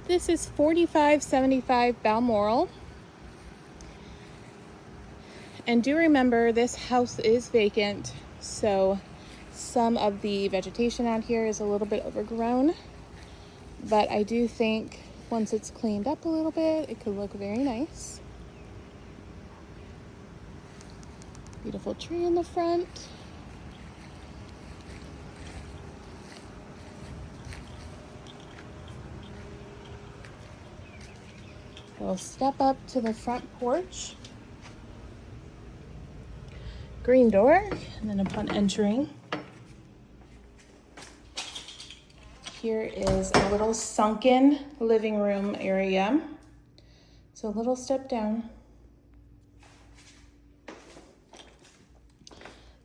This is 4575 Balmoral. And do remember, this house is vacant, so some of the vegetation out here is a little bit overgrown. But I do think once it's cleaned up a little bit, it could look very nice. Beautiful tree in the front. We'll step up to the front porch. Green door, and then upon entering, here is a little sunken living room area. So a little step down.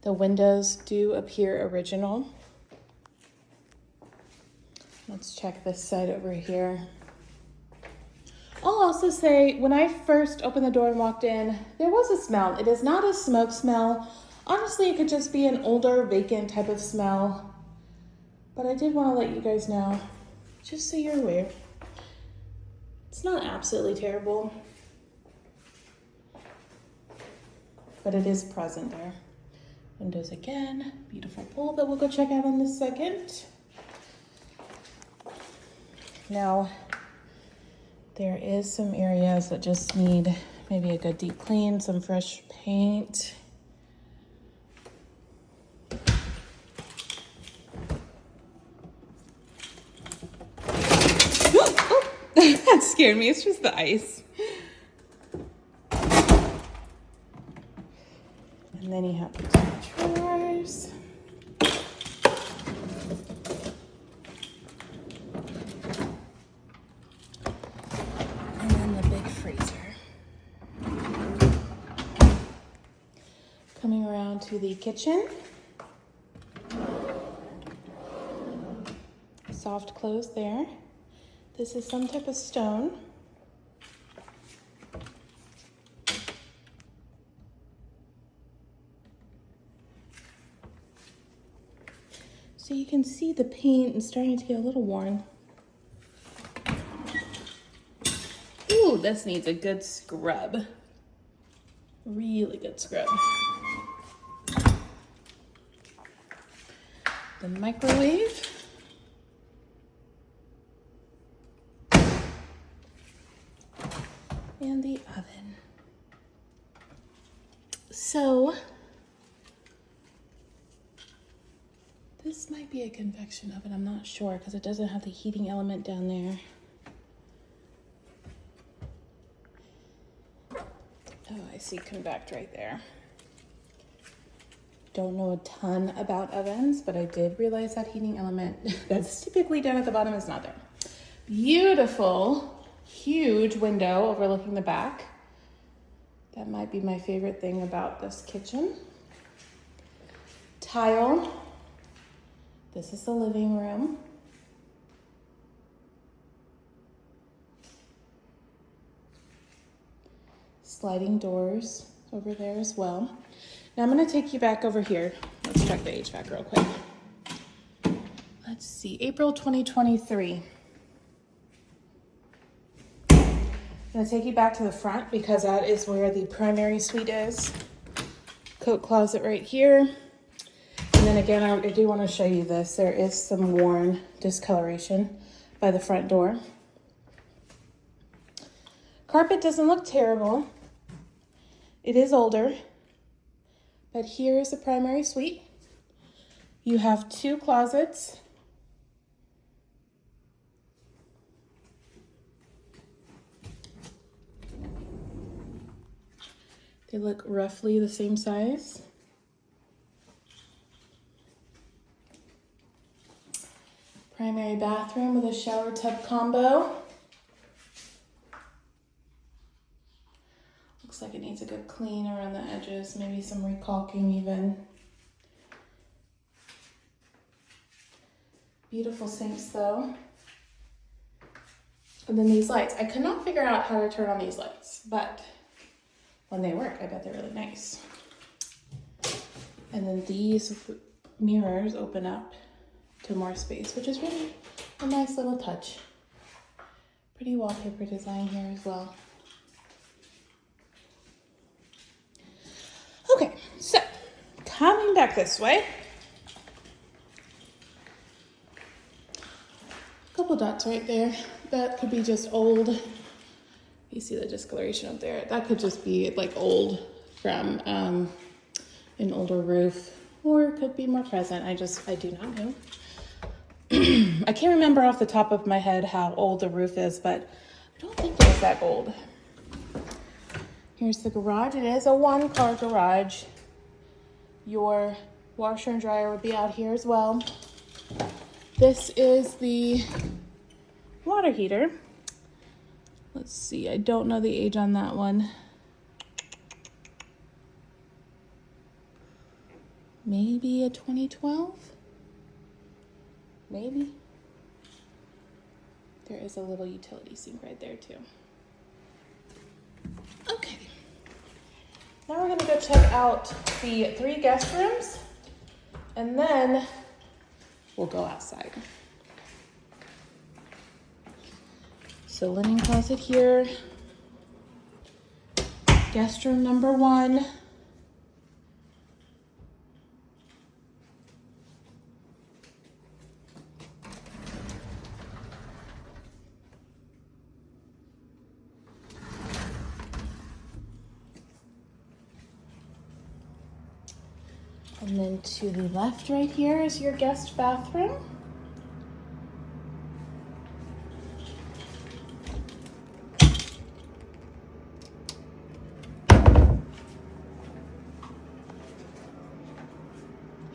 The windows do appear original. Let's check this side over here. I'll also say, when I first opened the door and walked in, there was a smell. It is not a smoke smell. Honestly, it could just be an older, vacant type of smell. But I did want to let you guys know, just so you're aware. It's not absolutely terrible, but it is present there. Windows again, beautiful pool that we'll go check out in a second. Now, there is some areas that just need maybe a good deep clean, some fresh paint. That scared me. It's just the ice. And then you have the two drawers. And then the big freezer. Coming around to the kitchen. Soft close there. This is some type of stone. So you can see the paint is starting to get a little worn. Ooh, this needs a good scrub. Really good scrub. The microwave. And the oven. So this might be a convection oven, I'm not sure, because it doesn't have the heating element down there. Oh, I see convect right there. Don't know a ton about ovens, but I did realize that heating element that's typically down at the bottom is not there. Beautiful, huge window overlooking the back. That might be my favorite thing about this kitchen. Tile. This is the living room. Sliding doors over there as well. Now I'm gonna take you back over here. Let's check the HVAC real quick. Let's see, April 2023. I'm gonna take you back to the front because that is where the primary suite is. Coat closet right here. And then again, I do want to show you this. There is some worn discoloration by the front door. Carpet doesn't look terrible. It is older, but here is the primary suite. You have two closets. They look roughly the same size. Primary bathroom with a shower tub combo. Looks like it needs a good clean around the edges, maybe some recalking even. Beautiful sinks though. And then these lights. I could not figure out how to turn on these lights, but when they work, I bet they're really nice. And then these mirrors open up to more space, which is really a nice little touch. Pretty wallpaper design here as well. Okay, so coming back this way. A couple dots right there. That could be just old. You see the discoloration up there. That could just be like old from an older roof, or it could be more present. I do not know. I can't remember off the top of my head how old the roof is, but I don't think it was that old. Here's the garage. It is a one-car garage. Your washer and dryer would be out here as well. This is the water heater. Let's see, I don't know the age on that one. Maybe a 2012? Maybe. There is a little utility sink right there too. Okay. Now we're gonna go check out the 3 guest rooms, and then we'll go outside. So linen closet here. Guest room number 1. And then to the left right here is your guest bathroom.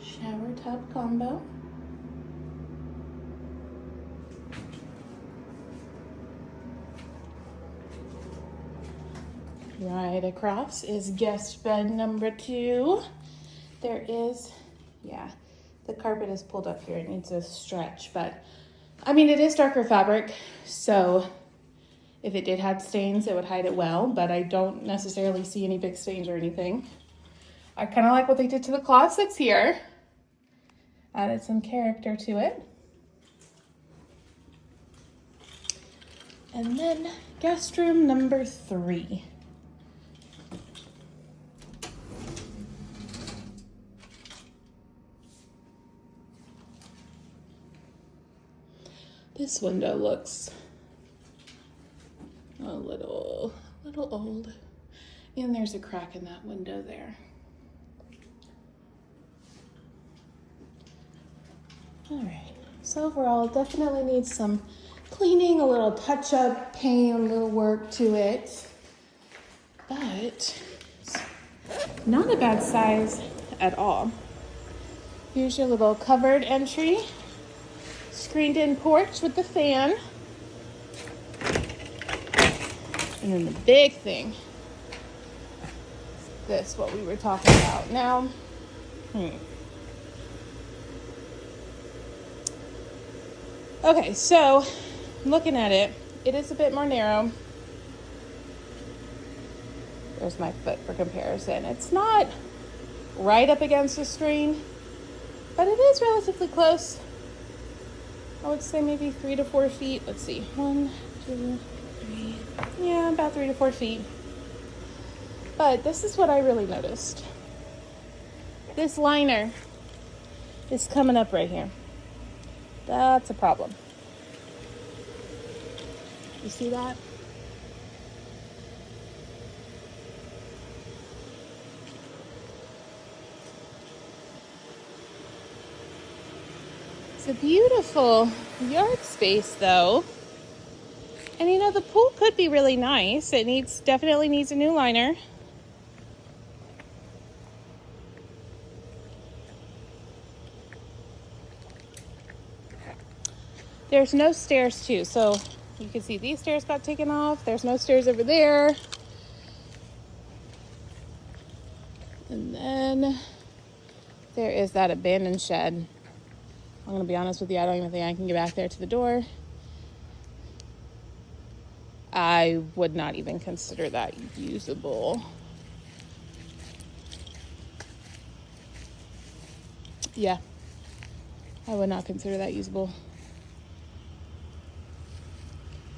Shower tub combo. Right across is guest bed number 2. There is, yeah, the carpet is pulled up here. It needs a stretch, but I mean, it is darker fabric, so if it did have stains, it would hide it well, but I don't necessarily see any big stains or anything. I kind of like what they did to the closets here. Added some character to it. And then guest room number 3. This window looks a little old. And there's a crack in that window there. All right, so overall, it definitely needs some cleaning, a little touch-up, paint, a little work to it. But it's not a bad size at all. Here's your little covered entry. Screened-in porch with the fan. And then the big thing is this, what we were talking about. Now, okay, so looking at it, it is a bit more narrow. There's my foot for comparison. It's not right up against the screen, but it is relatively close. I would say maybe 3 to 4 feet. Let's see. 1, 2, 3. Yeah, about 3 to 4 feet. But this is what I really noticed. This liner is coming up right here. That's a problem. You see that? It's a beautiful yard space though. And you know, the pool could be really nice. It definitely needs a new liner. There's no stairs too, so you can see these stairs got taken off. There's no stairs over there. And then there is that abandoned shed. I'm gonna be honest with you, I don't even think I can get back there to the door. I would not even consider that usable. Yeah, I would not consider that usable.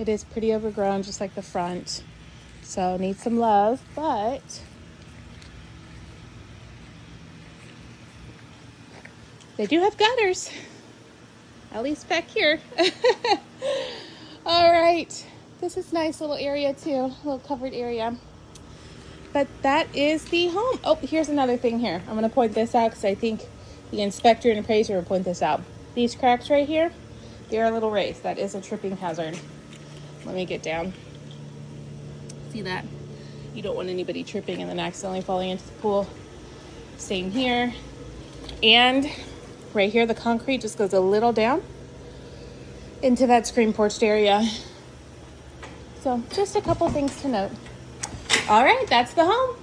It is pretty overgrown, just like the front. So needs some love, but they do have gutters, at least back here. All right, this is nice little area too, a little covered area. But that is the home. Oh, here's another thing here. I'm gonna point this out because I think the inspector and appraiser will point this out. These cracks right here, they're a little raised. That is a tripping hazard. Let me get down. See that? You don't want anybody tripping and then accidentally falling into the pool. Same here. And right here, the concrete just goes a little down into that screen porched area. So just a couple things to note. All right, that's the home.